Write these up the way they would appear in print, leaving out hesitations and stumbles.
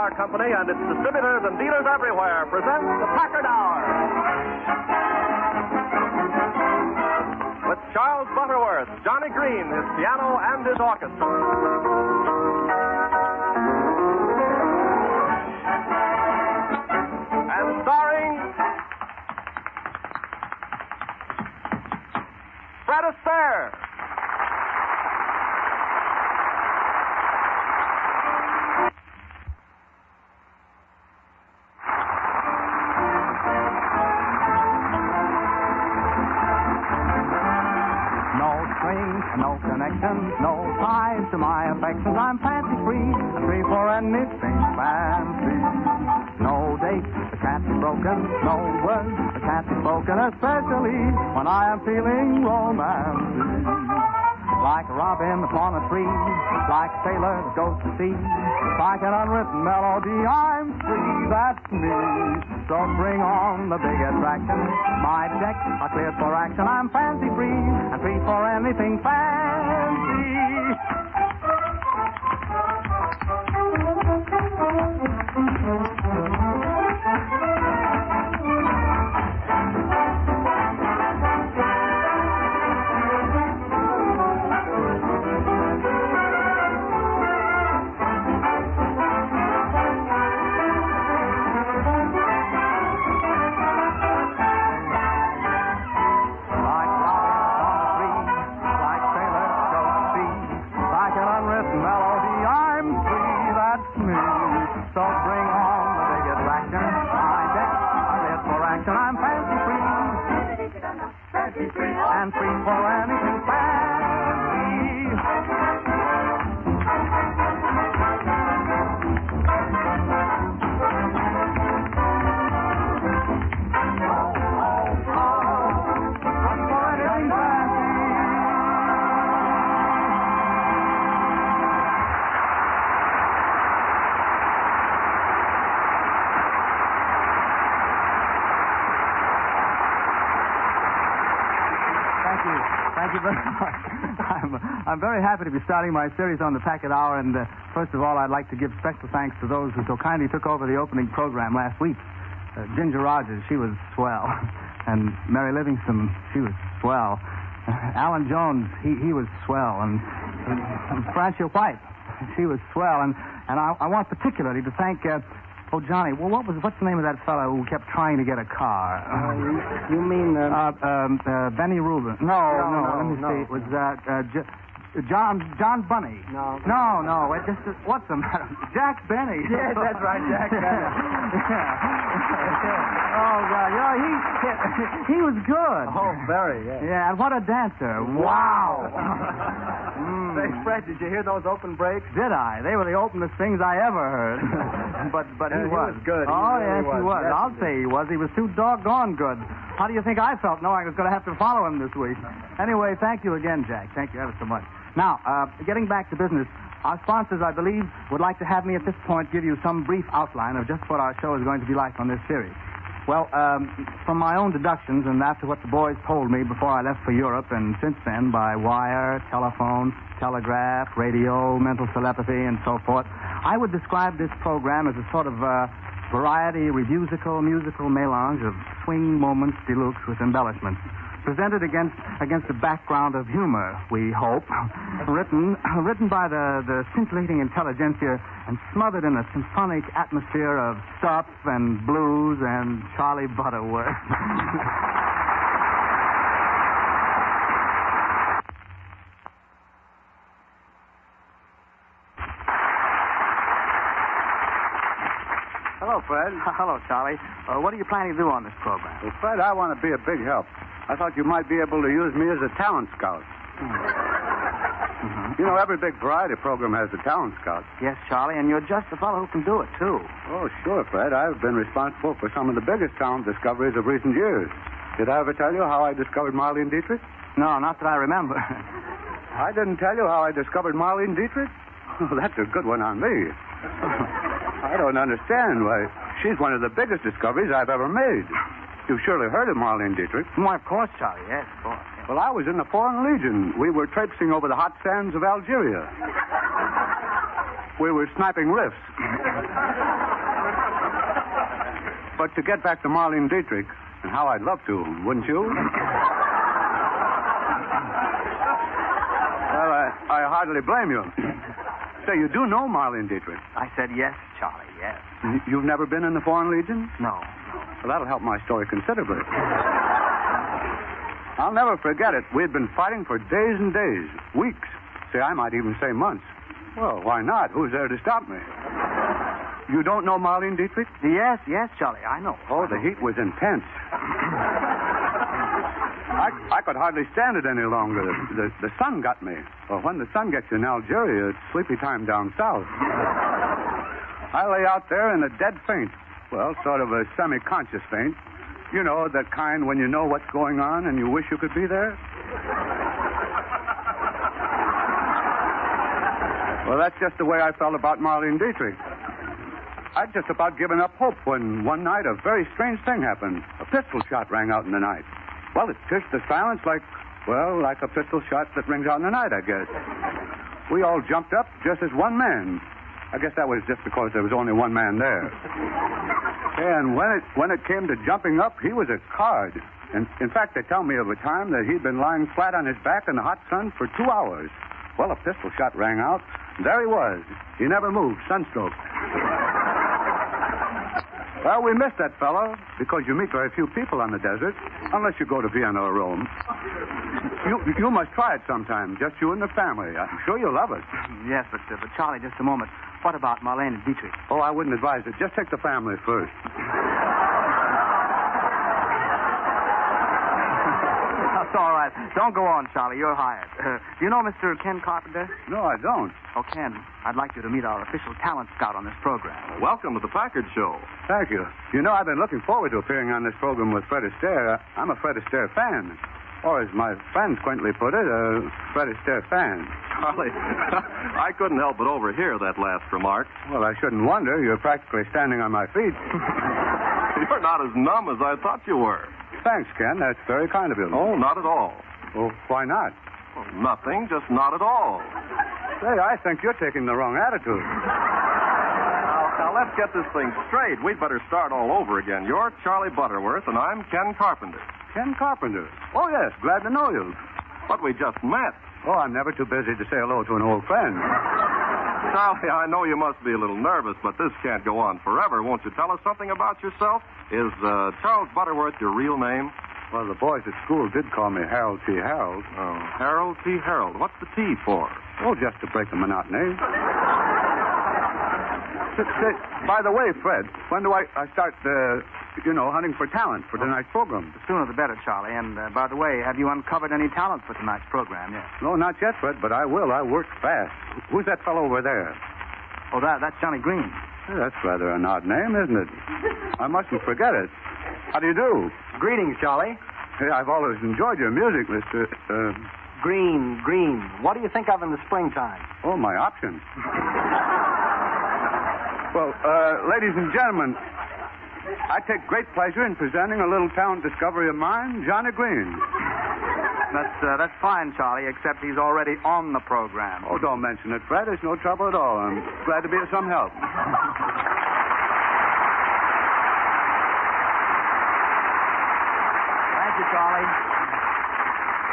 Cigar Company and its distributors and dealers everywhere present the Packard Hour. With Charles Butterworth, Johnny Green, his piano, and his orchestra. And starring Fred Astaire. No connections, no ties to my affections. I'm fancy-free, free for anything fancy. No date, the cat's broken. No words, the cat's spoken. Especially when I am feeling romantic. Like a robin upon a tree, like a sailor that goes to sea, like an unwritten melody, I'm free, that's me. So bring on the big attraction. My decks are cleared for action. I'm fancy-free and free for anything fancy. And free for anything fancy. Thank you very much. I'm very happy to be starting my series on the Packard Hour, and first of all, I'd like to give special thanks to those who so kindly took over the opening program last week. Ginger Rogers, she was swell, and Mary Livingston, she was swell. Alan Jones, he was swell, and Francia White, she was swell, and I want particularly to thank. Oh, Johnny, well, what's the name of that fellow who kept trying to get a car? You mean... Benny Rubin. No, let me see. It was, John Bunny. No. What's the matter? Jack Benny. Yes, that's right, Jack Benny. Oh, God. He was good. Oh, very, yeah. Yeah, and what a dancer. Wow. Say, Fred, did you hear those open breaks? Did I? They were the openest things I ever heard. but he was good. Yes, he was. Yes, I'll say he was. He was too doggone good. How do you think I felt knowing I was going to have to follow him this week? Anyway, thank you again, Jack. Thank you ever so much. Now, getting back to business, our sponsors, I believe, would like to have me at this point give you some brief outline of just what our show is going to be like on this series. Well, from my own deductions and after what the boys told me before I left for Europe and since then by wire, telephone, telegraph, radio, mental telepathy, and so forth, I would describe this program as a sort of variety, musical melange of swing moments deluxe with embellishments. Presented against a background of humor, we hope. Written by the scintillating intelligentsia and smothered in a symphonic atmosphere of stuff and blues and Charlie Butterworth. Hello, Fred. Hello, Charlie. What are you planning to do on this program? Well, Fred, I want to be a big help. I thought you might be able to use me as a talent scout. Mm-hmm. You know, every big variety program has a talent scout. Yes, Charlie, and you're just the fellow who can do it, too. Oh, sure, Fred. I've been responsible for some of the biggest talent discoveries of recent years. Did I ever tell you how I discovered Marlene Dietrich? No, not that I remember. I didn't tell you how I discovered Marlene Dietrich? Oh, that's a good one on me. I don't understand why. She's one of the biggest discoveries I've ever made. You've surely heard of Marlene Dietrich. Why, of course, Charlie. Yes, of course. Yes. Well, I was in the Foreign Legion. We were traipsing over the hot sands of Algeria. We were sniping riffs. But to get back to Marlene Dietrich, and how I'd love to, wouldn't you? Well, I hardly blame you. Say, you do know Marlene Dietrich. I said yes, Charlie, yes. You've never been in the Foreign Legion? No. Well, that'll help my story considerably. I'll never forget it. We had been fighting for days and days, weeks. Say, I might even say months. Well, why not? Who's there to stop me? You don't know Marlene Dietrich? Yes, Charlie, I know. Oh, the heat was intense. I could hardly stand it any longer. The sun got me. Well, when the sun gets you in Algeria, it's sleepy time down south. I lay out there in a dead faint. Well, sort of a semi-conscious faint. You know, that kind when you know what's going on and you wish you could be there? Well, that's just the way I felt about Marlene Dietrich. I'd just about given up hope when one night a very strange thing happened. A pistol shot rang out in the night. Well, it pierced the silence like a pistol shot that rings out in the night, I guess. We all jumped up just as one man. I guess that was just because there was only one man there. And when it came to jumping up, he was a card. And in fact, they tell me of a time that he'd been lying flat on his back in the hot sun for 2 hours. Well, a pistol shot rang out. There he was. He never moved, sunstroke. Well, we missed that fellow because you meet very few people on the desert, unless you go to Vienna or Rome. You must try it sometime, just you and the family. I'm sure you'll love it. Yes, but Charlie, just a moment. What about Marlene Dietrich? Oh, I wouldn't advise it. Just take the family first. That's all right. Don't go on, Charlie. You're hired. Do you know Mr. Ken Carpenter? No, I don't. Oh, Ken, I'd like you to meet our official talent scout on this program. Welcome to the Packard Show. Thank you. You know, I've been looking forward to appearing on this program with Fred Astaire. I'm a Fred Astaire fan. Or, as my friends quaintly put it, a Fred Astaire fan. Charlie, I couldn't help but overhear that last remark. Well, I shouldn't wonder. You're practically standing on my feet. You're not as numb as I thought you were. Thanks, Ken. That's very kind of you. Oh, not at all. Well, why not? Well, nothing, just not at all. Say, I think you're taking the wrong attitude. Now, let's get this thing straight. We'd better start all over again. You're Charlie Butterworth, and I'm Ken Carpenter. Ken Carpenter. Oh, yes. Glad to know you. But we just met. Oh, I'm never too busy to say hello to an old friend. Charlie, I know you must be a little nervous, but this can't go on forever. Won't you tell us something about yourself? Is Charles Butterworth your real name? Well, the boys at school did call me Harold T. Harold. Oh, Harold T. Harold. What's the T for? Oh, just to break the monotony. Say, by the way, Fred, when do I start, hunting for talent for tonight's program? The sooner the better, Charlie. And, by the way, have you uncovered any talent for tonight's program yet? No, not yet, Fred, but I will. I work fast. Who's that fellow over there? Oh, that's Johnny Green. That's rather an odd name, isn't it? I mustn't forget it. How do you do? Greetings, Charlie. Hey, I've always enjoyed your music, Mr. Green. What do you think of in the springtime? Oh, my option. Well, ladies and gentlemen, I take great pleasure in presenting a little talent discovery of mine, Johnny Green. That's fine, Charlie, except he's already on the program. Oh, don't mention it, Fred. There's no trouble at all. I'm glad to be of some help. Thank you, Charlie.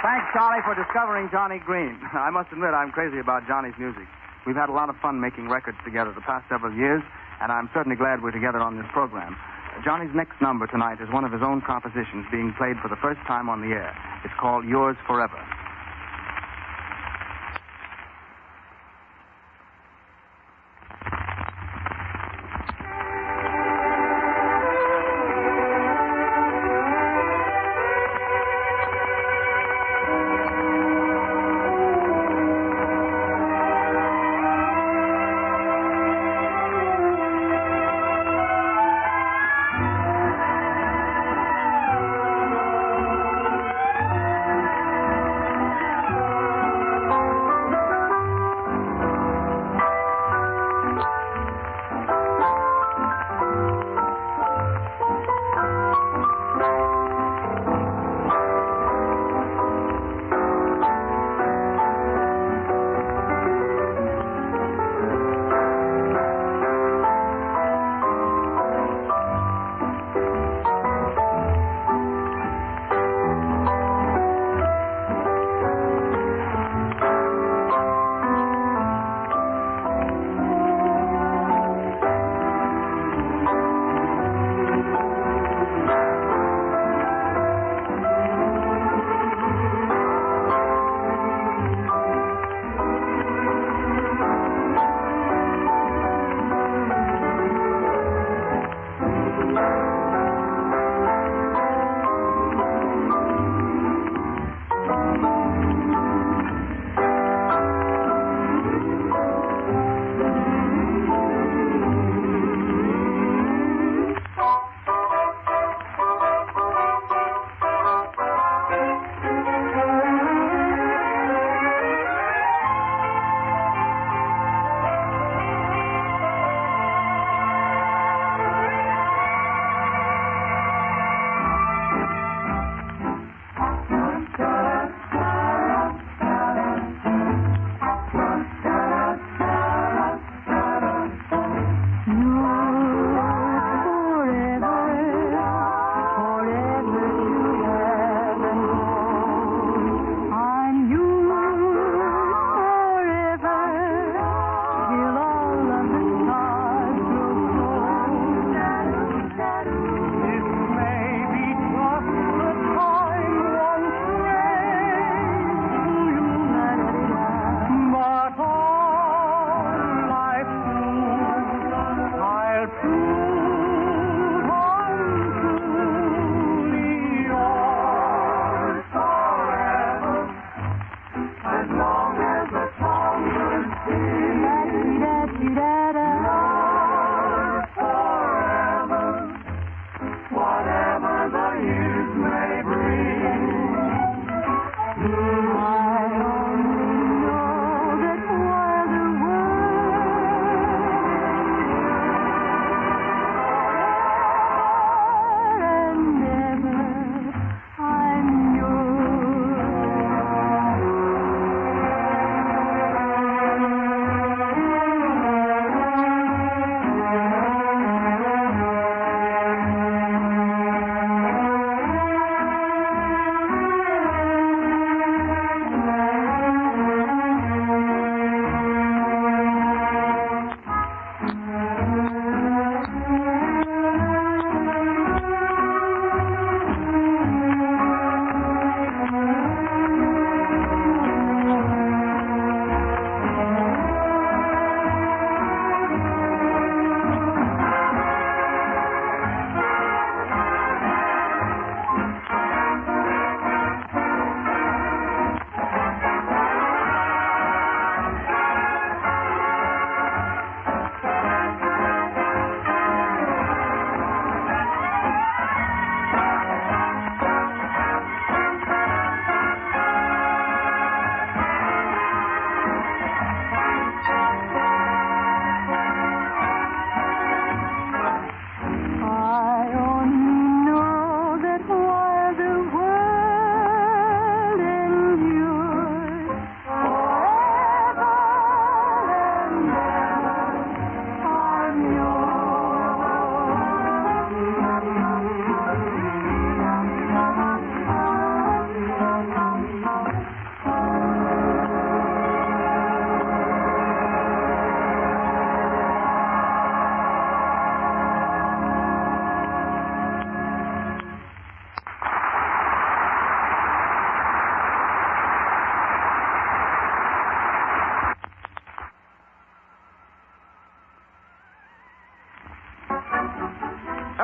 Thanks, Charlie, for discovering Johnny Green. I must admit, I'm crazy about Johnny's music. We've had a lot of fun making records together the past several years, and I'm certainly glad we're together on this program. Johnny's next number tonight is one of his own compositions being played for the first time on the air. It's called Yours Forever.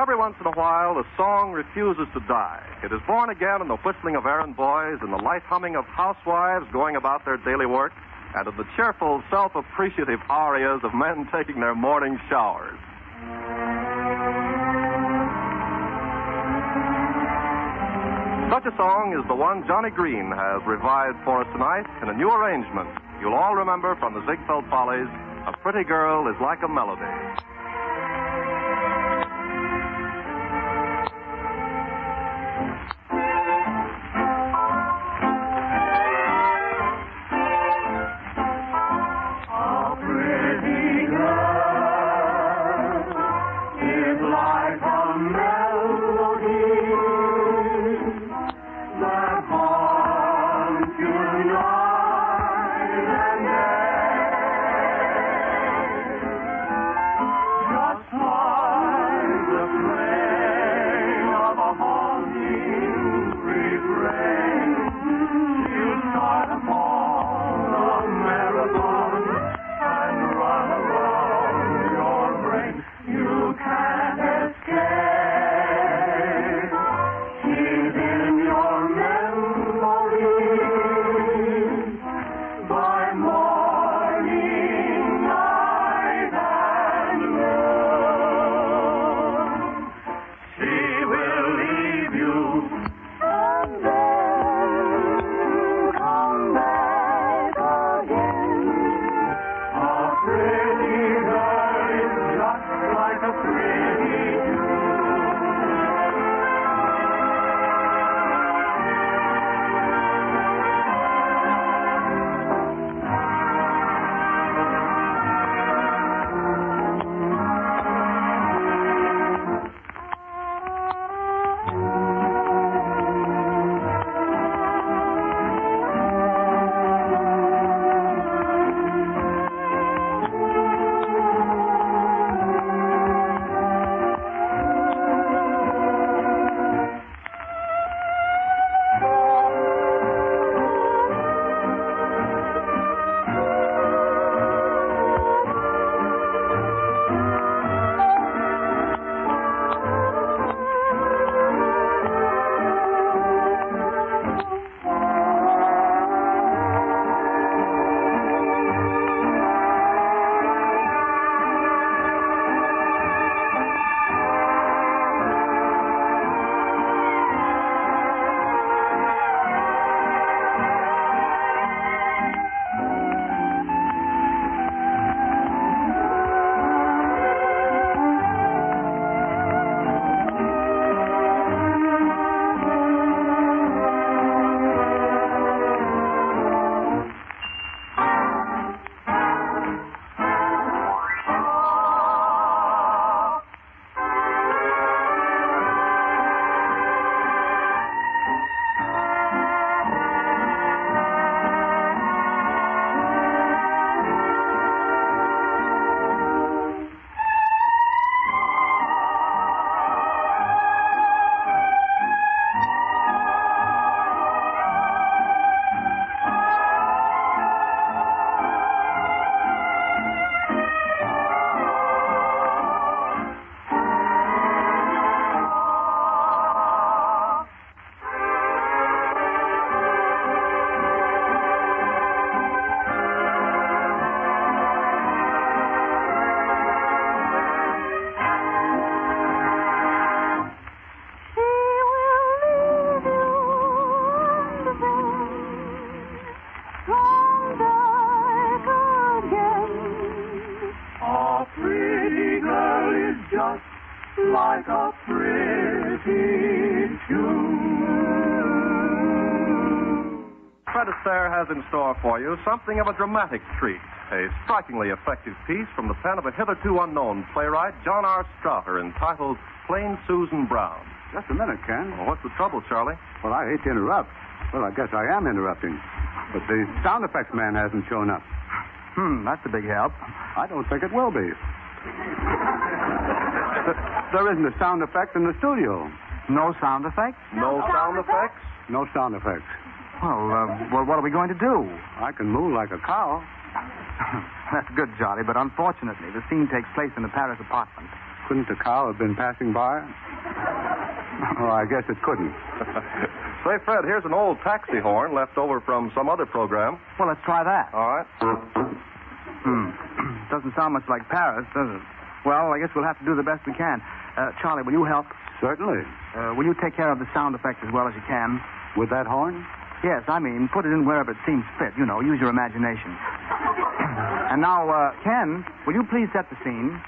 Every once in a while, a song refuses to die. It is born again in the whistling of errand boys, in the light humming of housewives going about their daily work, and in the cheerful, self-appreciative arias of men taking their morning showers. Such a song is the one Johnny Green has revived for us tonight in a new arrangement. You'll all remember from the Ziegfeld Follies, A Pretty Girl is Like a Melody. like a pretty tune. Fred Astaire has in store for you something of a dramatic treat, a strikingly effective piece from the pen of a hitherto unknown playwright, John R. Strauter, entitled Plain Susan Brown. Just a minute, Ken. Well, what's the trouble, Charlie? Well, I hate to interrupt. Well, I guess I am interrupting. But the sound effects man hasn't shown up. That's a big help. I don't think it will be. There isn't a sound effect in the studio. No sound effects? No sound effects? No sound effects. Well, what are we going to do? I can moo like a cow. That's good, Johnny, but unfortunately, the scene takes place in the Paris apartment. Couldn't the cow have been passing by? Oh, I guess it couldn't. Say, Fred, here's an old taxi horn left over from some other program. Well, let's try that. All right. Doesn't sound much like Paris, does it? Well, I guess we'll have to do the best we can. Charlie, will you help? Certainly. Will you take care of the sound effects as well as you can? With that horn? Yes, I mean, put it in wherever it seems fit. You know, use your imagination. And now, Ken, will you please set the scene?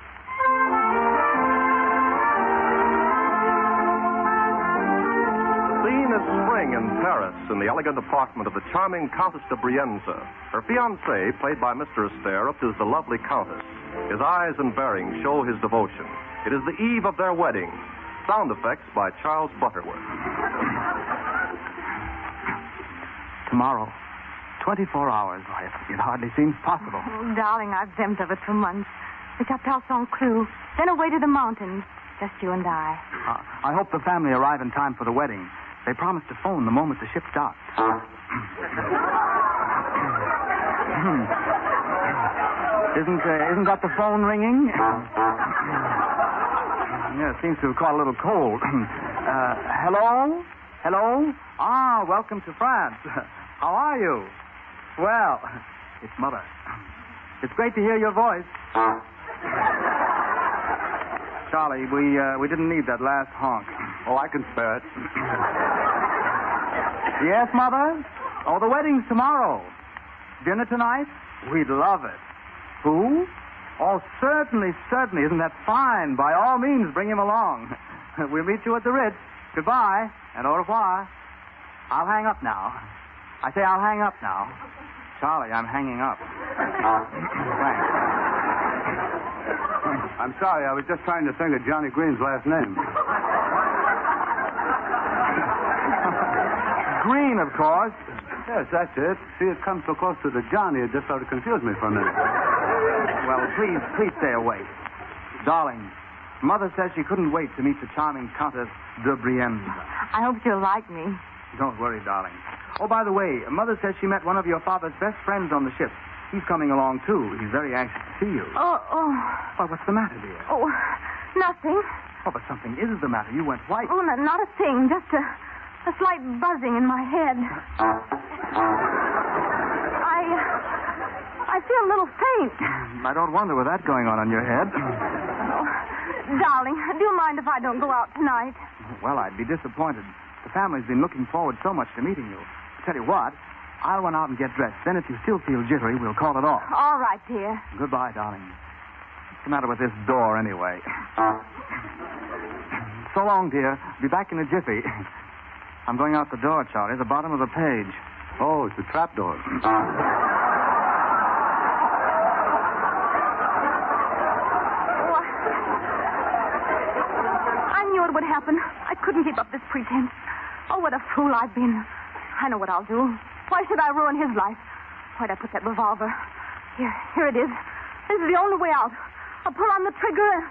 The scene is spring in Paris, in the elegant apartment of the charming Countess de Brienza. Her fiancé, played by Mr. Astaire, is the lovely Countess. His eyes and bearing show his devotion. It is the eve of their wedding. Sound effects by Charles Butterworth. Tomorrow. 24 hours. Why, it hardly seems possible. Oh, darling, I've dreamt of it for months. The Capitale Saint Cloud, then away to the mountains. Just you and I. I hope the family arrive in time for the wedding. They promised to phone the moment the ship docks. Isn't that the phone ringing? Yeah, it seems to have caught a little cold. Hello? Hello? Ah, welcome to France. How are you? Well, it's Mother. It's great to hear your voice. Charlie, we didn't need that last honk. Oh, I can spare it. Yes, Mother? Oh, the wedding's tomorrow. Dinner tonight? We'd love it. Who? Oh, certainly. Isn't that fine? By all means, bring him along. We'll meet you at the Ritz. Goodbye, and au revoir. I'll hang up now. I say I'll hang up now. Charlie, I'm hanging up. Thanks. I'm sorry, I was just trying to think of Johnny Green's last name. Green, of course. Yes, that's it. See, it comes so close to the Johnny, it just sort of confused me for a minute. Well, please stay away. Darling, Mother says she couldn't wait to meet the charming Countess de Brienza. I hope you'll like me. Don't worry, darling. Oh, by the way, Mother says she met one of your father's best friends on the ship. He's coming along, too. He's very anxious to see you. Oh. Well, what's the matter, dear? Oh, nothing. Oh, but something is the matter. You went white. Oh, not a thing. Just a slight buzzing in my head. I feel a little faint. I don't wonder with that going on your head. Oh, darling, do you mind if I don't go out tonight? Well, I'd be disappointed. The family's been looking forward so much to meeting you. Tell you what, I'll run out and get dressed. Then if you still feel jittery, we'll call it off. All right, dear. Goodbye, darling. What's the matter with this door, anyway? So long, dear. Be back in a jiffy. I'm going out the door, Charlie, the bottom of the page. Oh, it's a trapdoor. I knew it would happen. I couldn't keep up this pretense. Oh, what a fool I've been. I know what I'll do. Why should I ruin his life? Why'd I put that revolver? Here it is. This is the only way out. I'll pull on the trigger and...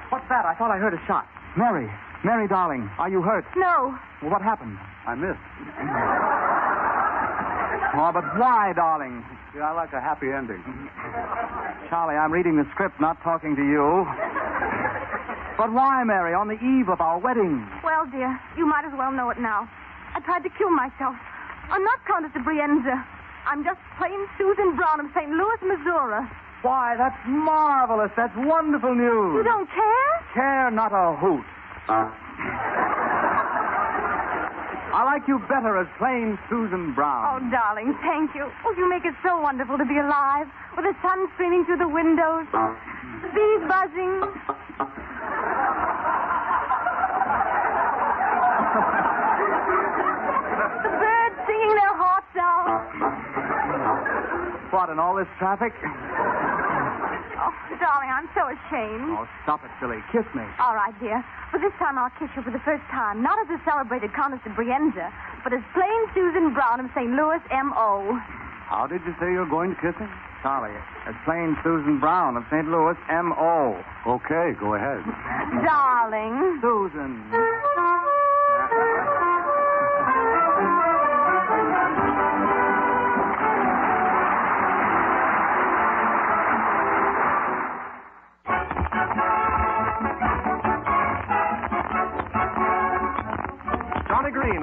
What's that? I thought I heard a shot. Mary, darling, are you hurt? No. Well, what happened? I missed. Oh, but why, darling? Yeah, I like a happy ending. Charlie, I'm reading the script, not talking to you. But why, Mary, on the eve of our wedding? Well, dear, you might as well know it now. I tried to kill myself. I'm not Countess de Brienza. I'm just plain Susan Brown of St. Louis, Missouri. Why, that's marvelous. That's wonderful news. You don't care? Care, not a hoot. I like you better as plain Susan Brown. Oh, darling, thank you. Oh, you make it so wonderful to be alive, with the sun streaming through the windows, bees buzzing. The birds singing their hearts out. What, in all this traffic? Oh, darling, I'm so ashamed. Oh, stop it, silly. Kiss me. All right, dear. But this time I'll kiss you for the first time, not as a celebrated Countess de Brienza, but as plain Susan Brown of St. Louis, M.O. How did you say you're going to kiss him? Charlie, as plain Susan Brown of St. Louis, M.O. Okay, go ahead. Darling. Susan.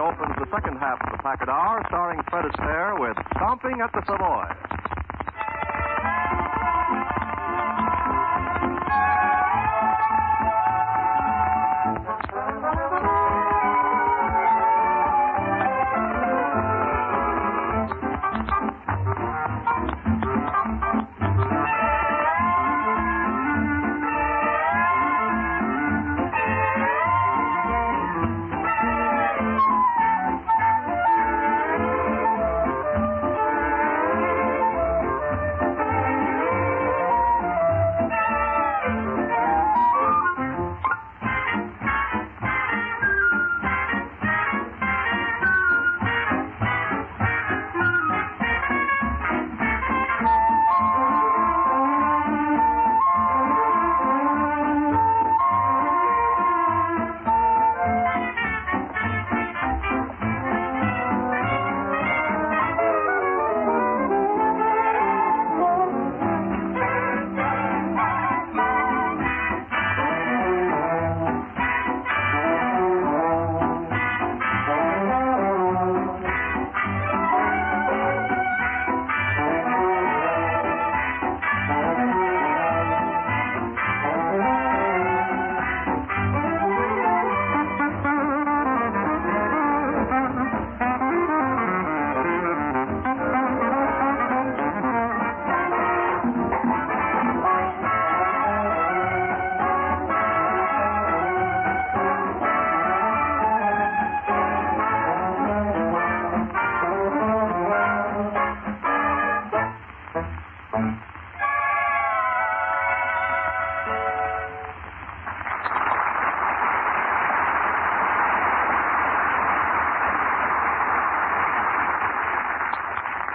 opens the second half of the Packard Hour, starring Fred Astaire with Stomping at the Savoy.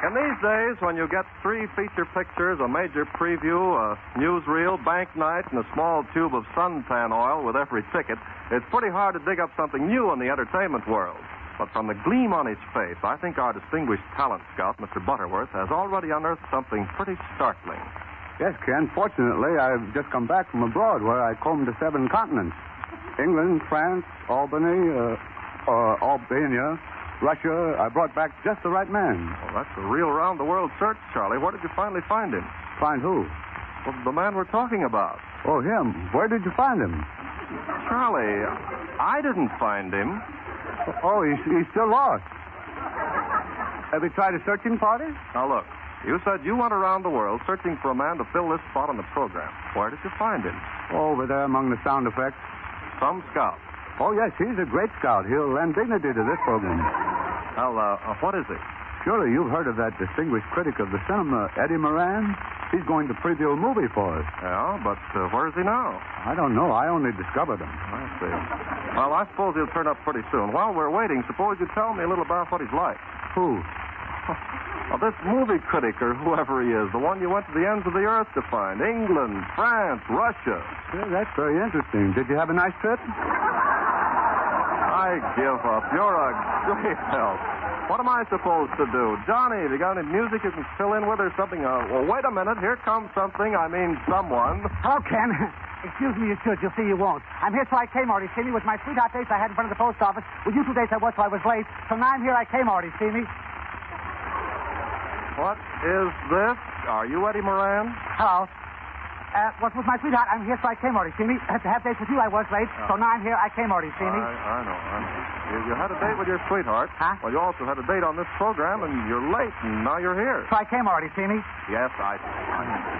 In these days, when you get 3 feature pictures, a major preview, a newsreel, bank night, and a small tube of suntan oil with every ticket, it's pretty hard to dig up something new in the entertainment world. But from the gleam on his face, I think our distinguished talent scout, Mr. Butterworth, has already unearthed something pretty startling. Yes, Ken. Fortunately, I've just come back from abroad where I combed the 7 continents. England, France, Albania, Russia. I brought back just the right man. Well, that's a real round-the-world search, Charlie. Where did you finally find him? Find who? Well, the man we're talking about. Oh, him. Where did you find him? Charlie, I didn't find him. Oh, he's still lost. Have you tried a searching party? Now, look. You said you went around the world searching for a man to fill this spot on the program. Where did you find him? Over there among the sound effects. Some scout. Oh, yes, he's a great scout. He'll lend dignity to this program. Well, what is he? Surely you've heard of that distinguished critic of the cinema, Eddie Moran. He's going to preview a movie for us. Yeah, but where is he now? I don't know. I only discovered him. I see. Well, I suppose he'll turn up pretty soon. While we're waiting, suppose you tell me a little about what he's like. Who? Well, this movie critic, or whoever he is, the one you went to the ends of the earth to find. England, France, Russia. Yeah, that's very interesting. Did you have a nice trip? I give up. You're a great help. What am I supposed to do? Johnny, have you got any music you can fill in with or something? Well, wait a minute. Here comes something. I mean, someone. Hello, Ken. Excuse me, you should. You'll see you won't. I'm here till I came already. See me with my sweetheart dates I had in front of the post office. With you 2 dates I was till I was late. So now I'm here. I came already. See me? What is this? Are you Eddie Moran? Hello. What with my sweetheart? I'm here till I came already. See me? To have dates with you I was late. So now I'm here. I came already. See me? I know. You had a date with your sweetheart. Huh? Well, you also had a date on this program, and you're late, and now you're here. So I came already. See me? Yes, I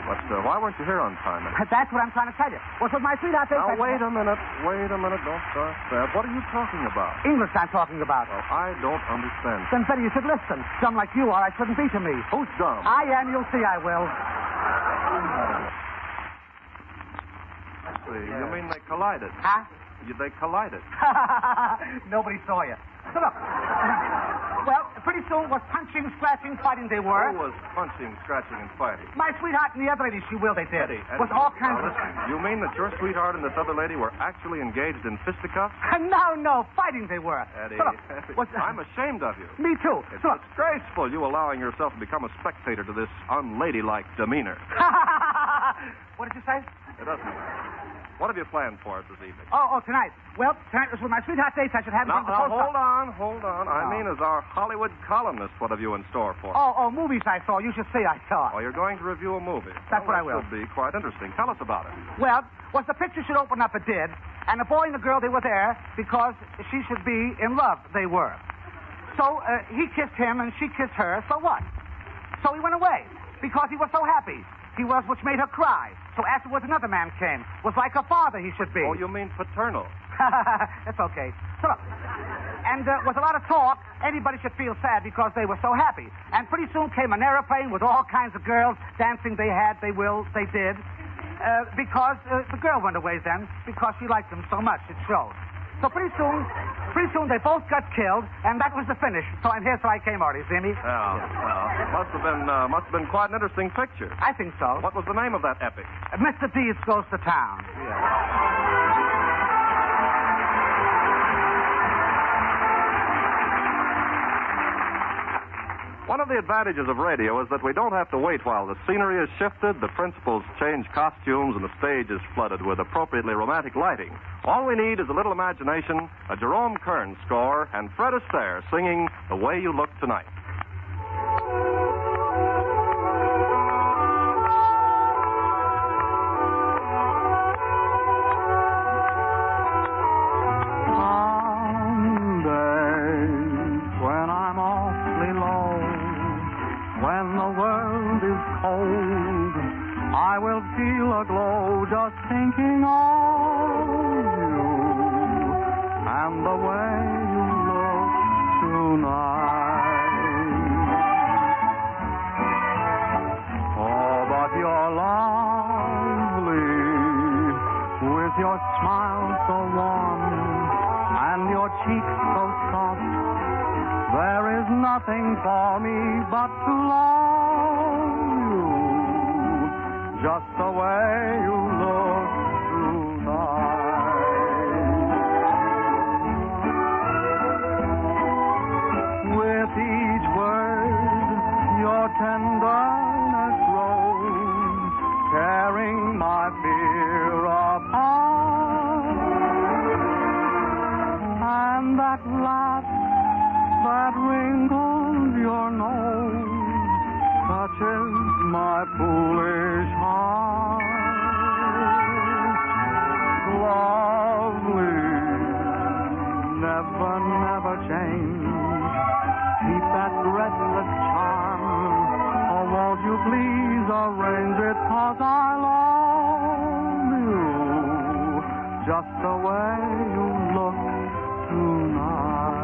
But why weren't you here on time? That's what I'm trying to tell you. What's with my sweetheart dates? Now, wait a minute. Don't start that. What are you talking about? English I'm talking about. Well, I don't understand. Then, Betty, you should listen. Dumb like you are, I shouldn't be to me. Who's dumb? I am. You'll see I will. You mean they collided? Huh? They collided. Nobody saw you. So look. Well, pretty soon was punching, scratching, fighting they were. Who was punching, scratching, and fighting? My sweetheart and the other lady, she will, they did. Eddie. Was all kinds Now, of... listen, you mean that your sweetheart and this other lady were actually engaged in fisticuffs? No, fighting they were. Eddie, So look, I'm ashamed of you. Me too. It's So look. disgraceful you allowing yourself to become a spectator to this unladylike demeanor. What did you say? It doesn't matter. What have you planned for us this evening? Oh, tonight. Well, tonight was with my sweetheart dates. I should have it Now, from the post hold on. I mean, as our Hollywood columnist, what have you in store for us? Movies I saw. You should see I saw. Oh, you're going to review a movie. That's what I will. That should be quite interesting. Tell us about it. Well, was the picture should open up, it did. And the boy and the girl, they were there because she should be in love. They were. So he kissed him and she kissed her. So what? So he went away because he was so happy. He was, which made her cry. So afterwards, another man came. Was like a father he should be. Oh, you mean paternal? That's okay. So look, and with a lot of talk, anybody should feel sad because they were so happy. And pretty soon came an airplane with all kinds of girls dancing. They did. Because the girl went away then because she liked him so much. It showed. So pretty soon they both got killed, and that was the finish. So I'm here, so I came, Artie. See me? Well, must have been quite an interesting picture. I think so. What was the name of that epic? Mr. Deeds Goes to Town. One of the advantages of radio is that we don't have to wait while the scenery is shifted, the principals change costumes, and the stage is flooded with appropriately romantic lighting. All we need is a little imagination, a Jerome Kern score, and Fred Astaire singing The Way You Look Tonight. I will feel a glow just thinking of you and the way you look tonight. Oh, but you're lovely with your smile so warm and your cheeks so soft. There is nothing for me but to love you. Just the way you look tonight. With each word, your tenderness grows, tearing my fear apart. And that laugh that wrinkles your nose touches my foolish heart. Lovely, never change. Keep that restless charm. Oh, won't you please arrange it, 'cause I love you just the way you look tonight.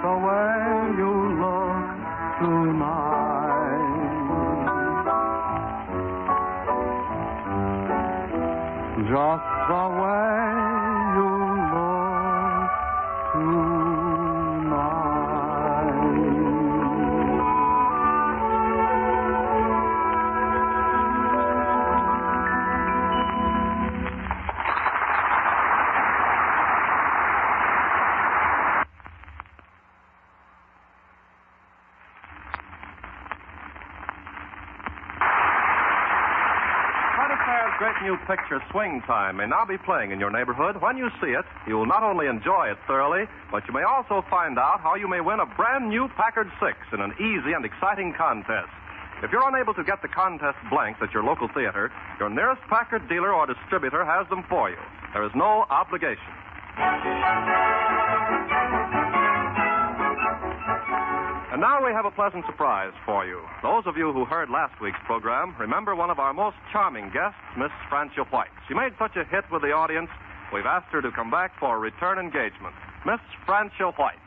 The way you look tonight. Just the way you look tonight. Great new picture, Swing Time, may now be playing in your neighborhood. When you see it, you will not only enjoy it thoroughly, but you may also find out how you may win a brand new Packard 6 in an easy and exciting contest. If you're unable to get the contest blanks at your local theater, your nearest Packard dealer or distributor has them for you. There is no obligation. And now we have a pleasant surprise for you. Those of you who heard last week's program remember one of our most charming guests, Miss Francia White. She made such a hit with the audience, we've asked her to come back for a return engagement. Miss Francia White.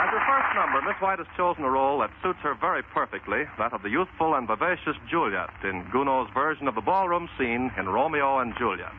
As her first number, Miss White has chosen a role that suits her very perfectly, that of the youthful and vivacious Juliet in Gounod's version of the ballroom scene in Romeo and Juliet.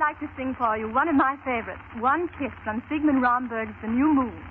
I'd like to sing for you one of my favorites, One Kiss from Sigmund Romberg's The New Moon.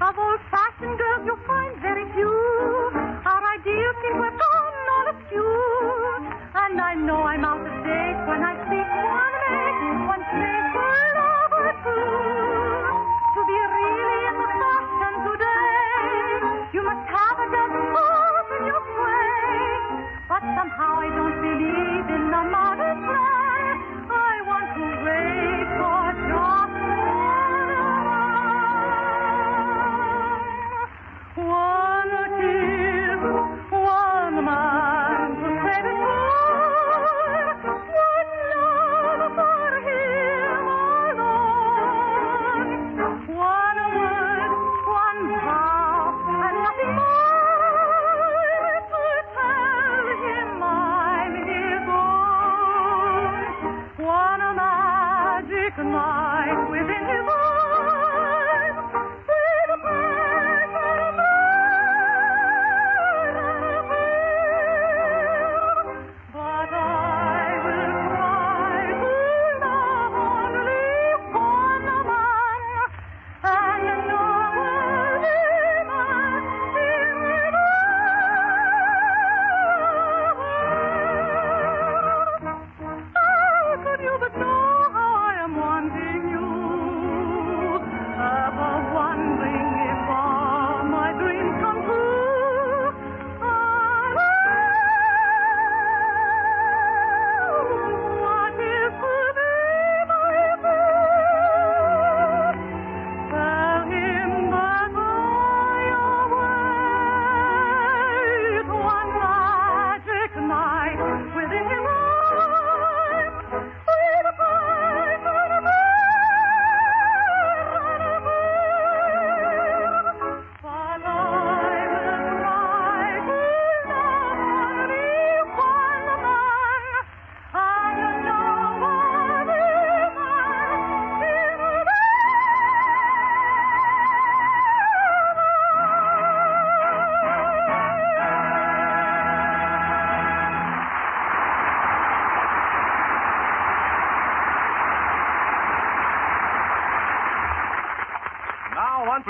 Of old-fashioned girls you'll find very few. Our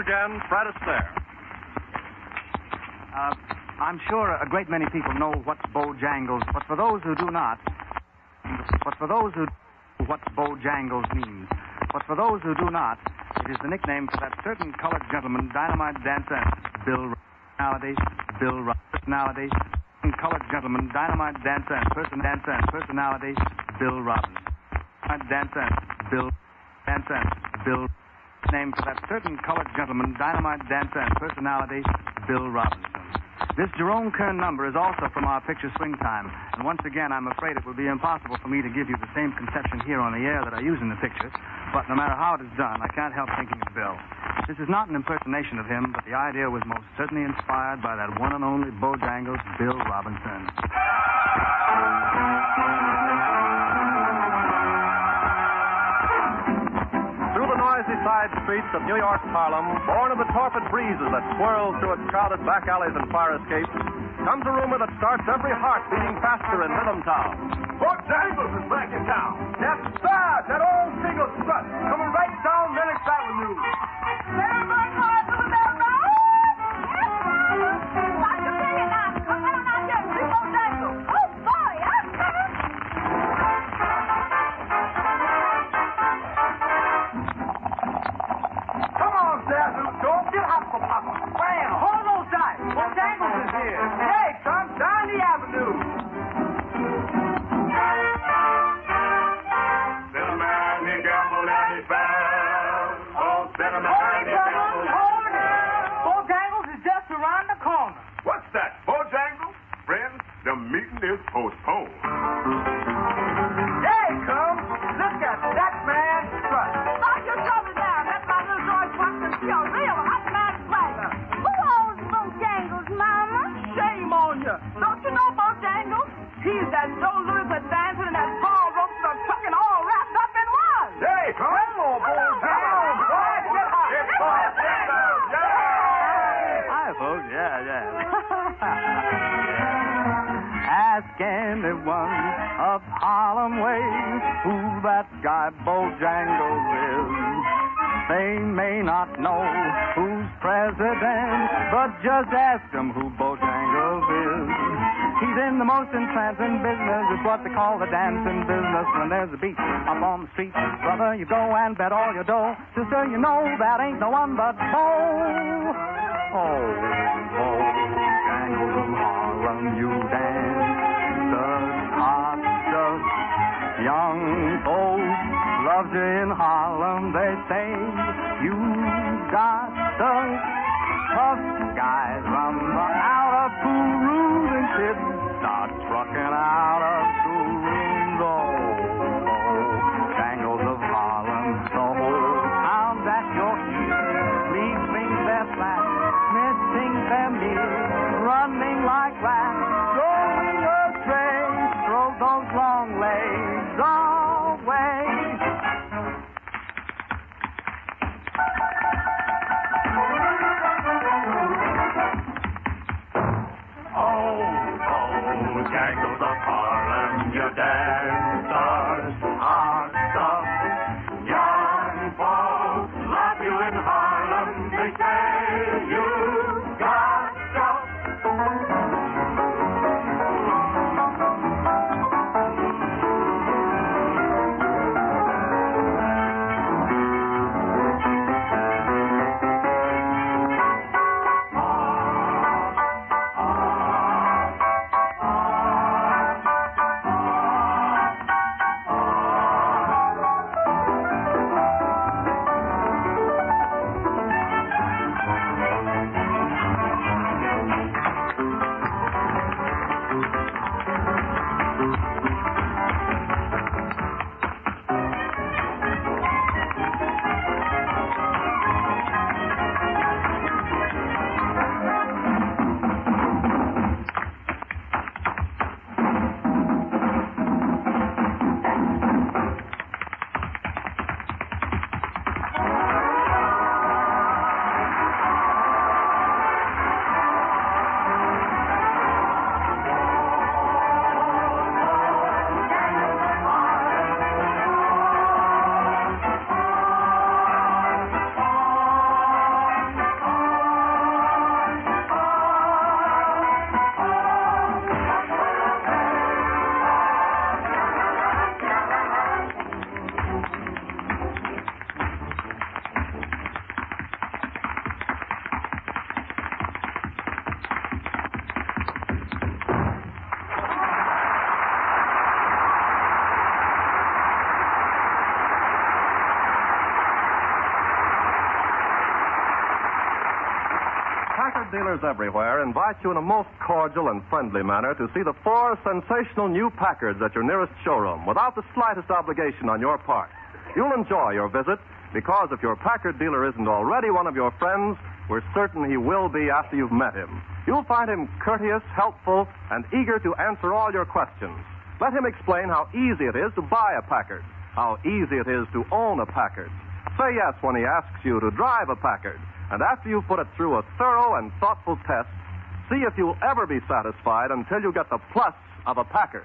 again, Fred Astaire. I'm sure a great many people know what's Bojangles, but for those who do not, what Bojangles means. But for those who do not, it is the nickname for that certain colored gentleman, dynamite dancer, Bill personality, colored gentleman, dynamite dancer, personality, Bill Robbins. Dancer, Bill. Name for that certain colored gentleman, dynamite dancer, and personality, Bill Robinson. This Jerome Kern number is also from our picture Swing Time, and once again, I'm afraid it would be impossible for me to give you the same conception here on the air that I use in the picture, but no matter how it is done, I can't help thinking of Bill. This is not an impersonation of him, but the idea was most certainly inspired by that one and only Bojangles, Bill Robinson. Noisy side streets of New York's Harlem, born of the torpid breezes that swirl through its crowded back alleys and fire escapes, comes a rumor that starts every heart beating faster in Rhythm Town. Bojangles is back in town. That's right, that old single strut coming right down Lenox Avenue. Everybody know I do that now? Yes, Mama. Watch your finger now. Come on out here and see Bojangles. Oh, boy, I'm coming. Don't get hot for Papa. Bam! Hold those dice. Bojangles is here. Hey, come down the avenue. Cinnamon, he gambled and he fell. Oh, Cinnamon, he gambled. Hold it. Bojangles is just around the corner. What's that, Bojangles? Friends, the meeting is postponed. There he comes. Look at that man strut. Hold your trouble down. That's my little George Washington. You're a real hot man swagger. Who owns Bojangles, Mama? Shame on you. Don't you know Bojangles? He's that Joe Louis dancing in that tall rope truck trucking all wrapped up in one. Hey, come on, Bojangles. It's Bojangles. Hi, folks. Yeah. Ask anyone of Harlem way who that guy Bojangles is. They may not know who's president, but just ask them who Bojangles is. He's in the most entrancing business. It's what they call the dancing business. When there's a beat up on the street, brother, you go and bet all your dough. Sister, you know that ain't no one but Bo. Oh, Bojangles of Harlem, you dancers, hosters, young folks love you in Harlem. They say you got the tough guys from the outer schoolrooms and kids start trucking out of schoolrooms. Oh, Bojangles of Harlem, the whole town's at your heels, sleeping their flat, missing their meals, running like rats, going astray, throw those long legs away. Bojangles of Harlem, your dancers, hot stuff. Young folks love you in Harlem. They say you got stuff. reporters everywhere invite you in a most cordial and friendly manner to see the 4 sensational new Packards at your nearest showroom without the slightest obligation on your part. You'll enjoy your visit because if your Packard dealer isn't already one of your friends, we're certain he will be after you've met him. You'll find him courteous, helpful, and eager to answer all your questions. Let him explain how easy it is to buy a Packard, how easy it is to own a Packard. Say yes when he asks you to drive a Packard. And after you've put it through a thorough and thoughtful test, see if you'll ever be satisfied until you get the plus of a Packard.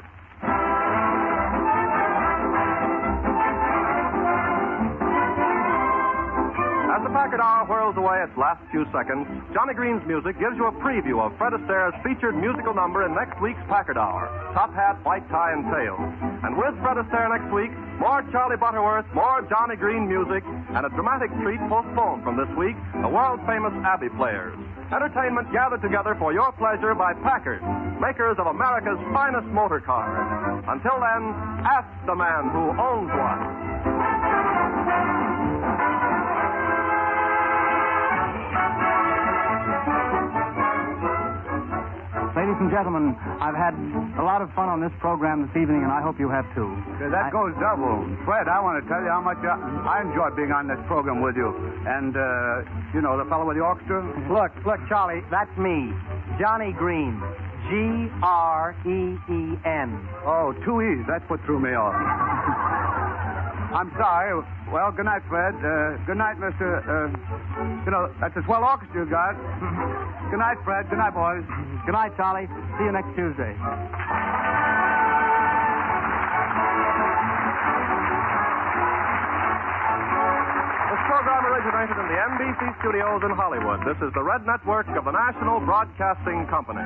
As the Packard Hour whirls away its last few seconds, Johnny Green's music gives you a preview of Fred Astaire's featured musical number in next week's Packard Hour, Top Hat, White Tie, and Tails. And with Fred Astaire next week, more Charlie Butterworth, more Johnny Green music, and a dramatic treat postponed from this week, the world-famous Abbey Players. Entertainment gathered together for your pleasure by Packard, makers of America's finest motor cars. Until then, ask the man who owns one. Ladies and gentlemen, I've had a lot of fun on this program this evening, and I hope you have too. That goes double. Fred, I want to tell you how much I enjoy being on this program with you. And, the fellow with the orchestra? Look, Charlie, that's me, Johnny Green. Green. Oh, 2 E's. That's what threw me off. I'm sorry. Well, good night, Fred. Good night, Mr. That's a swell orchestra you got. Good night, Fred. Good night, boys. Good night, Charlie. See you next Tuesday. This program originated in the NBC studios in Hollywood. This is the Red Network of the National Broadcasting Company.